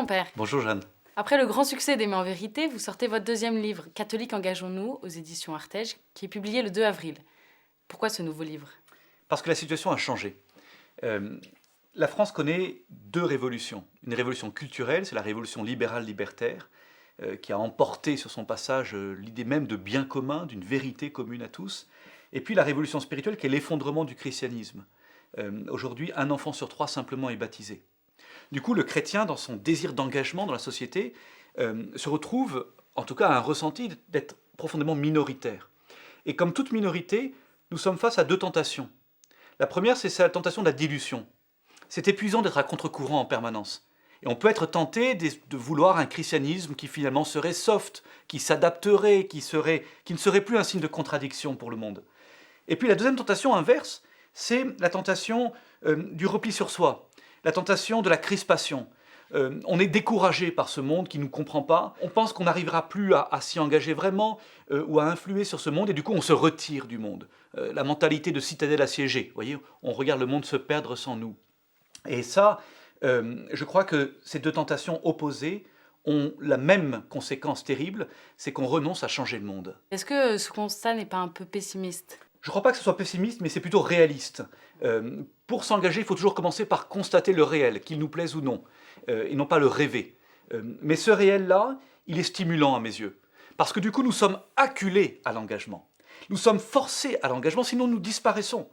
mon père. Bonjour Jeanne. Après le grand succès d'Aimer en vérité, vous sortez votre deuxième livre, Catholiques engageons-nous, aux éditions Artege, qui est publié le 2 avril. Pourquoi ce nouveau livre? Parce que la situation a changé. La France connaît deux révolutions. Une révolution culturelle, c'est la révolution libérale libertaire, qui a emporté sur son passage l'idée même de bien commun, d'une vérité commune à tous. Et puis la révolution spirituelle, qui est l'effondrement du christianisme. Aujourd'hui, un enfant sur trois simplement est baptisé. Du coup, le chrétien, dans son désir d'engagement dans la société, se retrouve, en tout cas, à un ressenti d'être profondément minoritaire. Et comme toute minorité, nous sommes face à deux tentations. La première, c'est la tentation de la dilution. C'est épuisant d'être à contre-courant en permanence. Et on peut être tenté de vouloir un christianisme qui finalement serait soft, qui s'adapterait, qui ne serait plus un signe de contradiction pour le monde. Et puis la deuxième tentation inverse, c'est la tentation du repli sur soi, la tentation de la crispation. On est découragé par ce monde qui ne nous comprend pas. On pense qu'on n'arrivera plus à s'y engager vraiment ou à influer sur ce monde et du coup on se retire du monde. La mentalité de citadelle assiégée, vous voyez, on regarde le monde se perdre sans nous. Et ça, je crois que ces deux tentations opposées ont la même conséquence terrible, c'est qu'on renonce à changer le monde. Est-ce que ce constat n'est pas un peu pessimiste? Je ne crois pas que ce soit pessimiste, mais c'est plutôt réaliste. Pour s'engager, il faut toujours commencer par constater le réel, qu'il nous plaise ou non, et non pas le rêver. Mais ce réel-là, il est stimulant à mes yeux. Parce que du coup, nous sommes acculés à l'engagement. Nous sommes forcés à l'engagement, sinon nous disparaissons.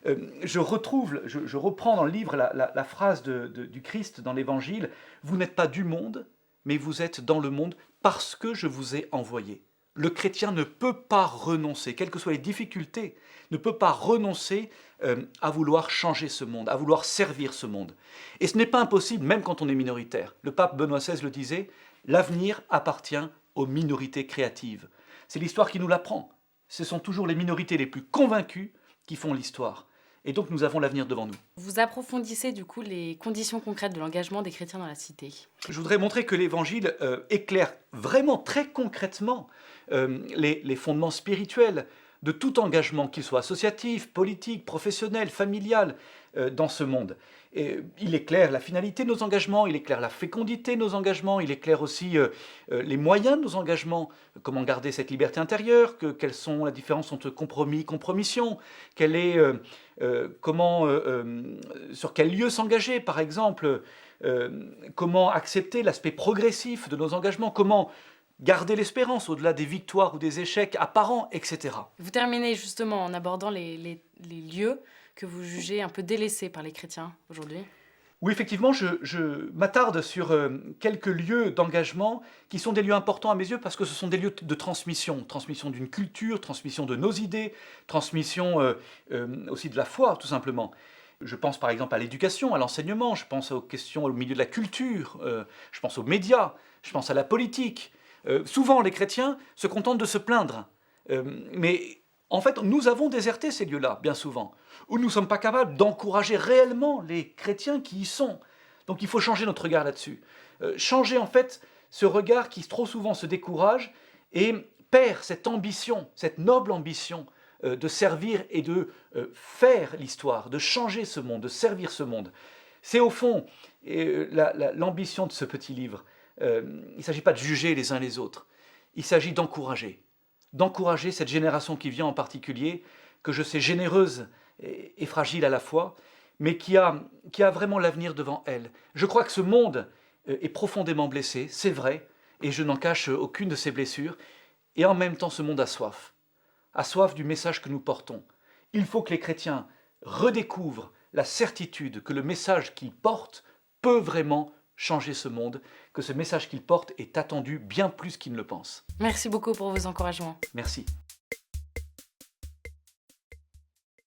Je reprends dans le livre la phrase du Christ dans l'Évangile, « Vous n'êtes pas du monde, mais vous êtes dans le monde parce que je vous ai envoyé ». Le chrétien ne peut pas renoncer, quelles que soient les difficultés, ne peut pas renoncer à vouloir changer ce monde, à vouloir servir ce monde. Et ce n'est pas impossible, même quand on est minoritaire. Le pape Benoît XVI le disait, l'avenir appartient aux minorités créatives. C'est l'histoire qui nous l'apprend. Ce sont toujours les minorités les plus convaincues qui font l'histoire. Et donc nous avons l'avenir devant nous. Vous approfondissez du coup les conditions concrètes de l'engagement des chrétiens dans la cité. Je voudrais montrer que l'Évangile éclaire vraiment très concrètement les fondements spirituels de tout engagement, qu'il soit associatif, politique, professionnel, familial, dans ce monde. Et il éclaire la finalité de nos engagements, il éclaire la fécondité de nos engagements, il éclaire aussi les moyens de nos engagements, comment garder cette liberté intérieure, quelles sont la différence entre compromis et compromission, sur quel lieu s'engager par exemple, comment accepter l'aspect progressif de nos engagements, comment garder l'espérance au-delà des victoires ou des échecs apparents, etc. Vous terminez justement en abordant les lieux que vous jugez un peu délaissés par les chrétiens aujourd'hui. Oui, effectivement, je m'attarde sur quelques lieux d'engagement qui sont des lieux importants à mes yeux parce que ce sont des lieux de transmission d'une culture, transmission de nos idées, transmission aussi de la foi, tout simplement. Je pense par exemple à l'éducation, à l'enseignement, je pense aux questions au milieu de la culture, je pense aux médias, je pense à la politique. Souvent, les chrétiens se contentent de se plaindre, mais en fait, nous avons déserté ces lieux-là, bien souvent, où nous ne sommes pas capables d'encourager réellement les chrétiens qui y sont. Donc il faut changer notre regard là-dessus. Changer en fait ce regard qui trop souvent se décourage et perd cette ambition, cette noble ambition de servir et de faire l'histoire, de changer ce monde, de servir ce monde. C'est au fond l'ambition de ce petit livre. Il ne s'agit pas de juger les uns les autres, il s'agit d'encourager cette génération qui vient en particulier, que je sais généreuse et fragile à la fois, mais qui a vraiment l'avenir devant elle. Je crois que ce monde est profondément blessé, c'est vrai, et je n'en cache aucune de ces blessures, et en même temps ce monde a soif du message que nous portons. Il faut que les chrétiens redécouvrent la certitude que le message qu'ils portent peut vraiment changer ce monde, que ce message qu'ils portent est attendu bien plus qu'ils ne le pensent. Merci beaucoup pour vos encouragements. Merci.